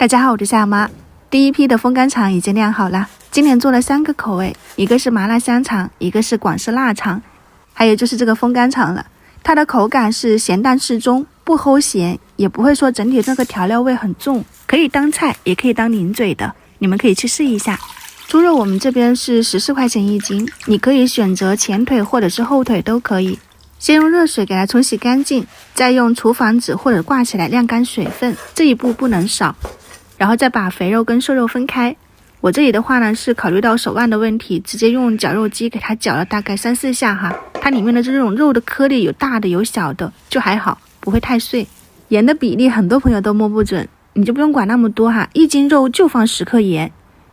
大家好，我是夏妈。第一批的风干肠已经晾好了，今年做了3个口味，一个是麻辣香肠，一个是广式腊肠，还有就是这个风干肠了。它的口感是咸淡适中，不齁咸，也不会说整体这个调料味很重，可以当菜，也可以当零嘴的，你们可以去试一下。猪肉我们这边是14块钱1斤，你可以选择前腿或者是后腿都可以。先用热水给它冲洗干净，再用厨房纸或者挂起来晾干水分，这一步不能少。然后再把肥肉跟瘦肉分开。我这里的话呢，是考虑到手腕的问题，直接用绞肉机给它绞了大概3-4下哈。它里面的这种肉的颗粒有大的有小的，就还好，不会太碎。盐的比例很多朋友都摸不准，你就不用管那么多哈，1斤肉就放10克盐。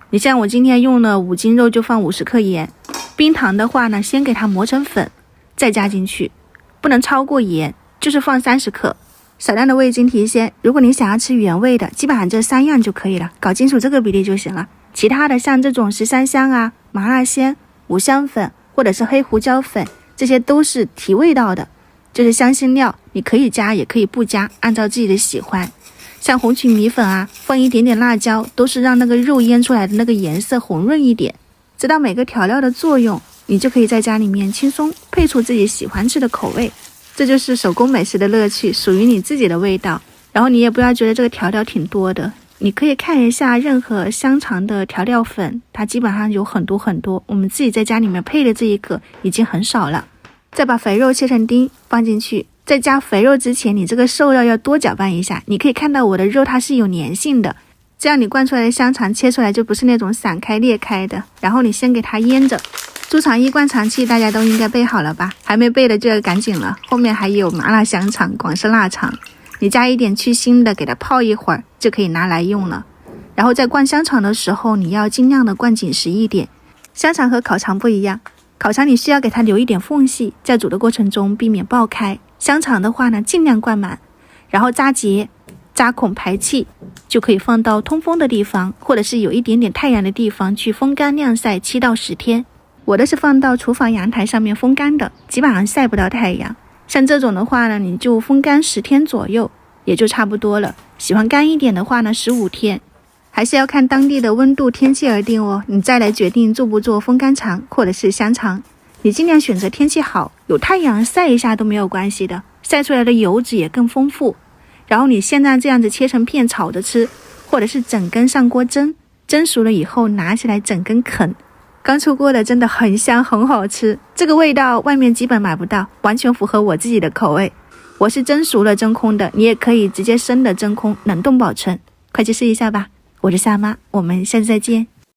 你像我今天用了5斤肉就放50克盐。冰糖的话呢，先给它磨成粉，再加进去，不能超过盐，就是放30克。少量的味精提鲜，如果你想要吃原味的，基本上这3样就可以了，搞清楚这个比例就行了。其他的像这种13香啊、麻辣鲜、五香粉或者是黑胡椒粉，这些都是提味道的，就是香辛料，你可以加也可以不加，按照自己的喜欢。像红曲米粉啊，放一点点辣椒，都是让那个肉腌出来的那个颜色红润一点。知道每个调料的作用，你就可以在家里面轻松配出自己喜欢吃的口味。这就是手工美食的乐趣，属于你自己的味道。然后你也不要觉得这个调料挺多的，你可以看一下任何香肠的调料粉，它基本上有很多很多，我们自己在家里面配的这一个已经很少了。再把肥肉切成丁放进去，在加肥肉之前，你这个瘦肉要多搅拌一下。你可以看到我的肉它是有粘性的，这样你灌出来的香肠切出来就不是那种散开裂开的。然后你先给它腌着。猪肠1灌肠器大家都应该备好了吧？还没备的就要赶紧了，后面还有麻辣香肠、广式腊肠，你加一点去腥的，给它泡一会儿就可以拿来用了。然后在灌香肠的时候，你要尽量的灌紧实一点。香肠和烤肠不一样，烤肠你需要给它留一点缝隙，在煮的过程中避免爆开。香肠的话呢，尽量灌满，然后扎结、扎孔排气，就可以放到通风的地方，或者是有一点点太阳的地方去风干晾晒7到10天。我的是放到厨房阳台上面风干的，基本上晒不到太阳。像这种的话呢，你就风干10天左右也就差不多了。喜欢干一点的话呢，15天。还是要看当地的温度天气而定哦，你再来决定做不做风干肠或者是香肠。你尽量选择天气好，有太阳晒一下都没有关系的，晒出来的油脂也更丰富。然后你现在这样子切成片炒着吃，或者是整根上锅蒸，蒸熟了以后拿起来整根啃。刚出锅的真的很香很好吃，这个味道外面基本买不到，完全符合我自己的口味。我是蒸熟了真空的，你也可以直接生的真空，冷冻保存，快去试一下吧。我是夏妈，我们下次再见。